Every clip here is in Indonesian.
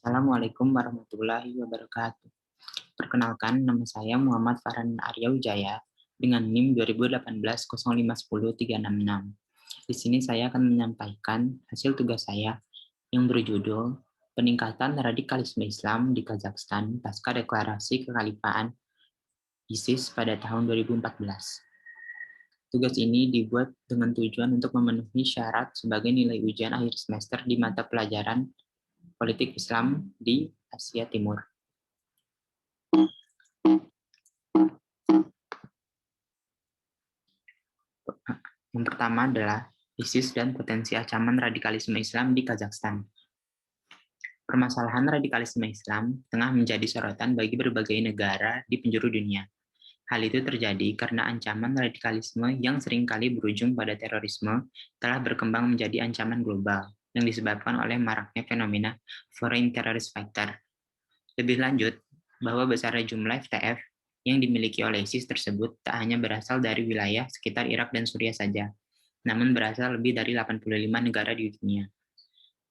Assalamualaikum warahmatullahi wabarakatuh. Perkenalkan, nama saya Muhammad Farhan Arya Wijaya dengan NIM 2018 0510 366. Di sini saya akan menyampaikan hasil tugas saya yang berjudul Peningkatan Radikalisme Islam di Kazakhstan pasca Deklarasi Kekhalifahan ISIS pada tahun 2014. Tugas ini dibuat dengan tujuan untuk memenuhi syarat sebagai nilai ujian akhir semester di mata pelajaran Politik Islam di Asia Timur. Yang pertama adalah ISIS dan potensi ancaman radikalisme Islam di Kazakhstan. Permasalahan radikalisme Islam tengah menjadi sorotan bagi berbagai negara di penjuru dunia. Hal itu terjadi karena ancaman radikalisme yang seringkali berujung pada terorisme telah berkembang menjadi ancaman global yang disebabkan oleh maraknya fenomena foreign terrorist fighter. Lebih lanjut, bahwa besarnya jumlah FTF yang dimiliki oleh ISIS tersebut tak hanya berasal dari wilayah sekitar Irak dan Suriah saja, namun berasal lebih dari 85 negara di dunia.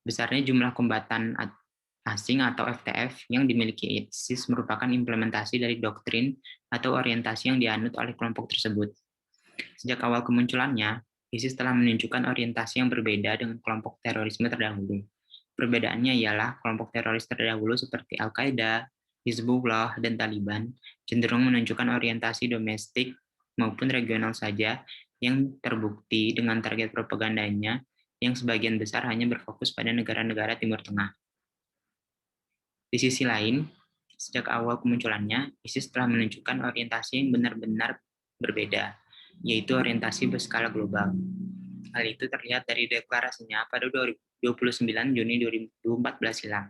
Besarnya jumlah kombatan asing atau FTF yang dimiliki ISIS merupakan implementasi dari doktrin atau orientasi yang dianut oleh kelompok tersebut. Sejak awal kemunculannya, ISIS telah menunjukkan orientasi yang berbeda dengan kelompok terorisme terdahulu. Perbedaannya ialah kelompok teroris terdahulu seperti Al-Qaeda, Hizbullah, dan Taliban cenderung menunjukkan orientasi domestik maupun regional saja yang terbukti dengan target propagandanya yang sebagian besar hanya berfokus pada negara-negara Timur Tengah. Di sisi lain, sejak awal kemunculannya, ISIS telah menunjukkan orientasi yang benar-benar berbeda, yaitu orientasi berskala global. Hal itu terlihat dari deklarasinya pada 29 Juni 2014 silam.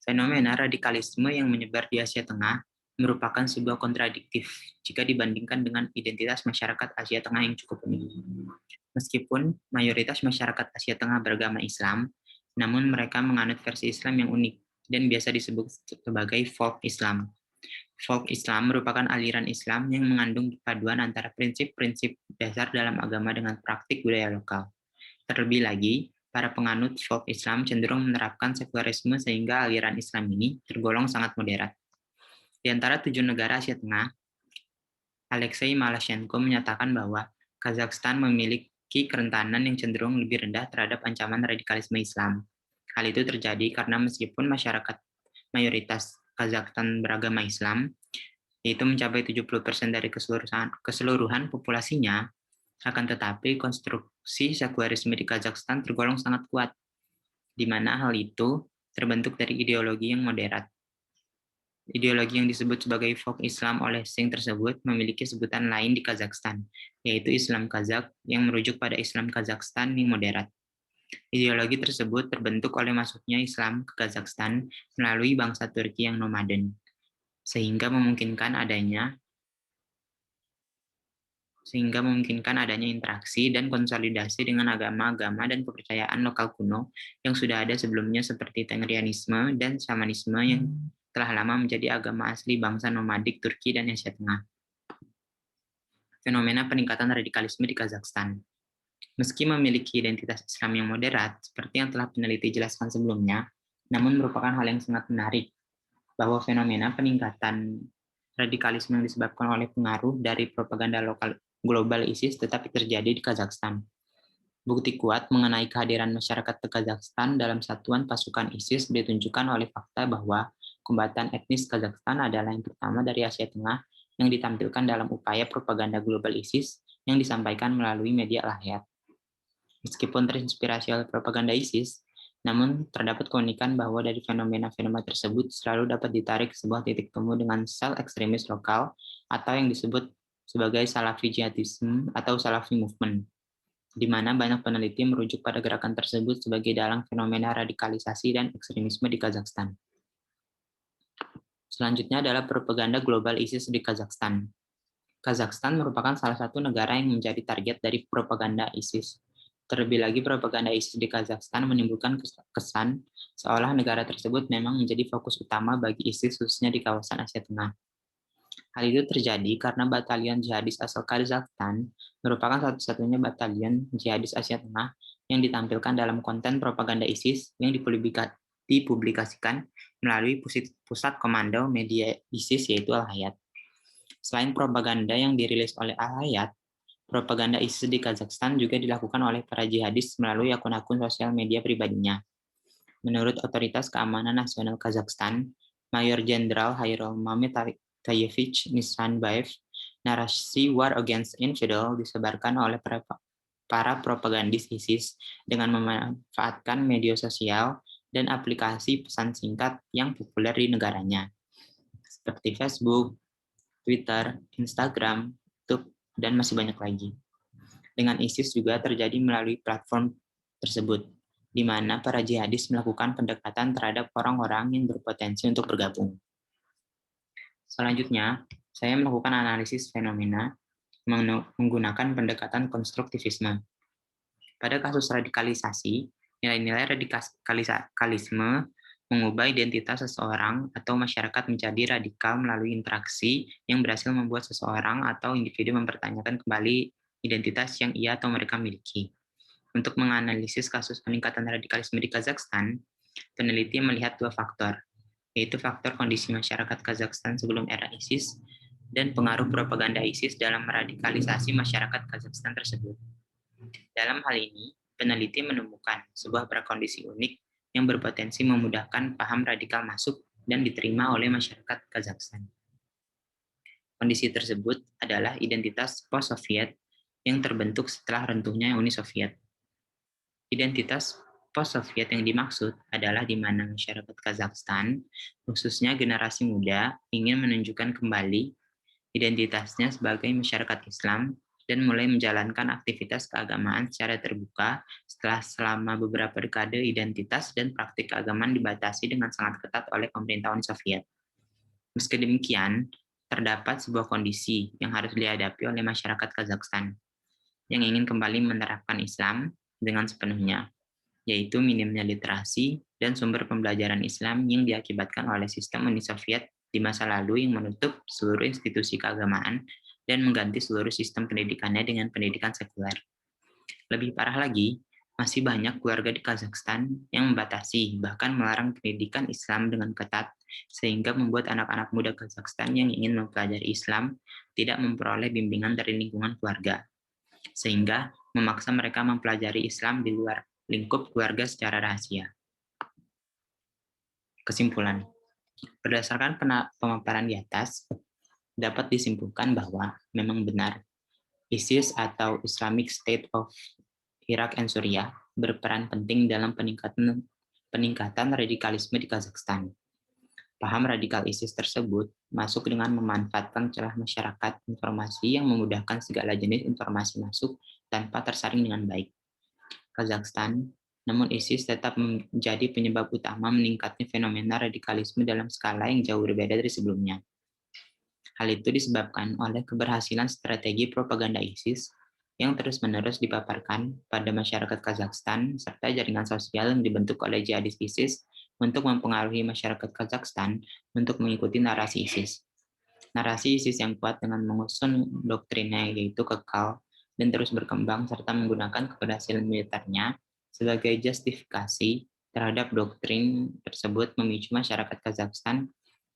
Fenomena radikalisme yang menyebar di Asia Tengah merupakan sebuah kontradiktif jika dibandingkan dengan identitas masyarakat Asia Tengah yang cukup unik. Meskipun mayoritas masyarakat Asia Tengah beragama Islam, namun mereka menganut versi Islam yang unik dan biasa disebut sebagai folk Islam. Folk Islam merupakan aliran Islam yang mengandung paduan antara prinsip-prinsip dasar dalam agama dengan praktik budaya lokal. Terlebih lagi, para penganut folk Islam cenderung menerapkan sekularisme sehingga aliran Islam ini tergolong sangat moderat. Di antara 7 negara Asia Tengah, Alexei Malashenko menyatakan bahwa Kazakhstan memiliki kerentanan yang cenderung lebih rendah terhadap ancaman radikalisme Islam. Hal itu terjadi karena meskipun masyarakat mayoritas Kazakhstan beragama Islam, yaitu mencapai 70% dari keseluruhan populasinya, akan tetapi konstruksi sekularisme di Kazakhstan tergolong sangat kuat, di mana hal itu terbentuk dari ideologi yang moderat. Ideologi yang disebut sebagai folk Islam oleh Singh tersebut memiliki sebutan lain di Kazakhstan, yaitu Islam Kazakh yang merujuk pada Islam Kazakhstan yang moderat. Ideologi tersebut terbentuk oleh masuknya Islam ke Kazakhstan melalui bangsa Turki yang nomaden, sehingga memungkinkan adanya interaksi dan konsolidasi dengan agama-agama dan kepercayaan lokal kuno yang sudah ada sebelumnya seperti Tengrianisme dan Shamanisme yang telah lama menjadi agama asli bangsa nomadik Turki dan Asia Tengah. Fenomena peningkatan radikalisme di Kazakhstan. Meski memiliki identitas Islam yang moderat, seperti yang telah peneliti jelaskan sebelumnya, namun merupakan hal yang sangat menarik bahwa fenomena peningkatan radikalisme yang disebabkan oleh pengaruh dari propaganda lokal global ISIS tetap terjadi di Kazakhstan. Bukti kuat mengenai kehadiran masyarakat Kazakhstan dalam satuan pasukan ISIS ditunjukkan oleh fakta bahwa kombatan etnis Kazakhstan adalah yang pertama dari Asia Tengah yang ditampilkan dalam upaya propaganda global ISIS yang disampaikan melalui media rakyat. Meskipun terinspirasi oleh propaganda ISIS, namun terdapat keunikan bahwa dari fenomena-fenomena tersebut selalu dapat ditarik sebuah titik temu dengan sel ekstremis lokal atau yang disebut sebagai Salafi Jihadism atau Salafi Movement, di mana banyak peneliti merujuk pada gerakan tersebut sebagai dalang fenomena radikalisasi dan ekstremisme di Kazakhstan. Selanjutnya adalah propaganda global ISIS di Kazakhstan. Kazakhstan merupakan salah satu negara yang menjadi target dari propaganda ISIS. Terlebih lagi, propaganda ISIS di Kazakhstan menimbulkan kesan seolah negara tersebut memang menjadi fokus utama bagi ISIS khususnya di kawasan Asia Tengah. Hal itu terjadi karena batalion jihadis asal Kazakhstan merupakan satu-satunya batalion jihadis Asia Tengah yang ditampilkan dalam konten propaganda ISIS yang dipublikasikan melalui pusat komando media ISIS yaitu Al-Hayat. Selain propaganda yang dirilis oleh Al-Hayat, propaganda ISIS di Kazakhstan juga dilakukan oleh para jihadis melalui akun-akun sosial media pribadinya. Menurut Otoritas Keamanan Nasional Kazakhstan, Mayor Jenderal Hairul Mametayevich Nisanbayev, narasi war against infidel disebarkan oleh para propagandis ISIS dengan memanfaatkan media sosial dan aplikasi pesan singkat yang populer di negaranya, seperti Facebook, Twitter, Instagram, YouTube, dan masih banyak lagi. Dengan ISIS juga terjadi melalui platform tersebut, di mana para jihadis melakukan pendekatan terhadap orang-orang yang berpotensi untuk bergabung. Selanjutnya, saya melakukan analisis fenomena menggunakan pendekatan konstruktivisme. Pada kasus radikalisasi, nilai-nilai radikalisme mengubah identitas seseorang atau masyarakat menjadi radikal melalui interaksi yang berhasil membuat seseorang atau individu mempertanyakan kembali identitas yang ia atau mereka miliki. Untuk menganalisis kasus peningkatan radikalisme di Kazakhstan, peneliti melihat dua faktor, yaitu faktor kondisi masyarakat Kazakhstan sebelum era ISIS dan pengaruh propaganda ISIS dalam meradikalisasi masyarakat Kazakhstan tersebut. Dalam hal ini, peneliti menemukan sebuah prakondisi unik yang berpotensi memudahkan paham radikal masuk dan diterima oleh masyarakat Kazakhstan. Kondisi tersebut adalah identitas post-Soviet yang terbentuk setelah runtuhnya Uni Soviet. Identitas post-Soviet yang dimaksud adalah di mana masyarakat Kazakhstan, khususnya generasi muda, ingin menunjukkan kembali identitasnya sebagai masyarakat Islam dan mulai menjalankan aktivitas keagamaan secara terbuka setelah selama beberapa dekade identitas dan praktik keagamaan dibatasi dengan sangat ketat oleh pemerintah Uni Soviet. Meski demikian, terdapat sebuah kondisi yang harus dihadapi oleh masyarakat Kazakhstan yang ingin kembali menerapkan Islam dengan sepenuhnya, yaitu minimnya literasi dan sumber pembelajaran Islam yang diakibatkan oleh sistem Uni Soviet di masa lalu yang menutup seluruh institusi keagamaan dan mengganti seluruh sistem pendidikannya dengan pendidikan sekuler. Lebih parah lagi, masih banyak keluarga di Kazakhstan yang membatasi, bahkan melarang pendidikan Islam dengan ketat, sehingga membuat anak-anak muda Kazakhstan yang ingin mempelajari Islam tidak memperoleh bimbingan dari lingkungan keluarga, sehingga memaksa mereka mempelajari Islam di luar lingkup keluarga secara rahasia. Kesimpulan, berdasarkan pemaparan di atas, dapat disimpulkan bahwa memang benar ISIS atau Islamic State of Iraq and Suriah berperan penting dalam peningkatan radikalisme di Kazakhstan. Paham radikal ISIS tersebut masuk dengan memanfaatkan celah masyarakat informasi yang memudahkan segala jenis informasi masuk tanpa tersaring dengan baik. Kazakhstan, namun ISIS tetap menjadi penyebab utama meningkatnya fenomena radikalisme dalam skala yang jauh berbeda dari sebelumnya. Hal itu disebabkan oleh keberhasilan strategi propaganda ISIS yang terus-menerus dipaparkan pada masyarakat Kazakhstan serta jaringan sosial yang dibentuk oleh jihadis ISIS untuk mempengaruhi masyarakat Kazakhstan untuk mengikuti narasi ISIS. Narasi ISIS yang kuat dengan mengusung doktrinnya yaitu kekal dan terus berkembang serta menggunakan keberhasilan militernya sebagai justifikasi terhadap doktrin tersebut memicu masyarakat Kazakhstan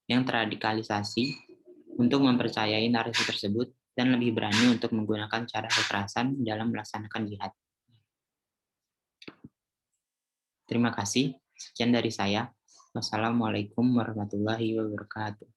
yang terradikalisasi untuk mempercayai narasi tersebut dan lebih berani untuk menggunakan cara kekerasan dalam melaksanakan jihad. Terima kasih. Sekian dari saya. Wassalamualaikum warahmatullahi wabarakatuh.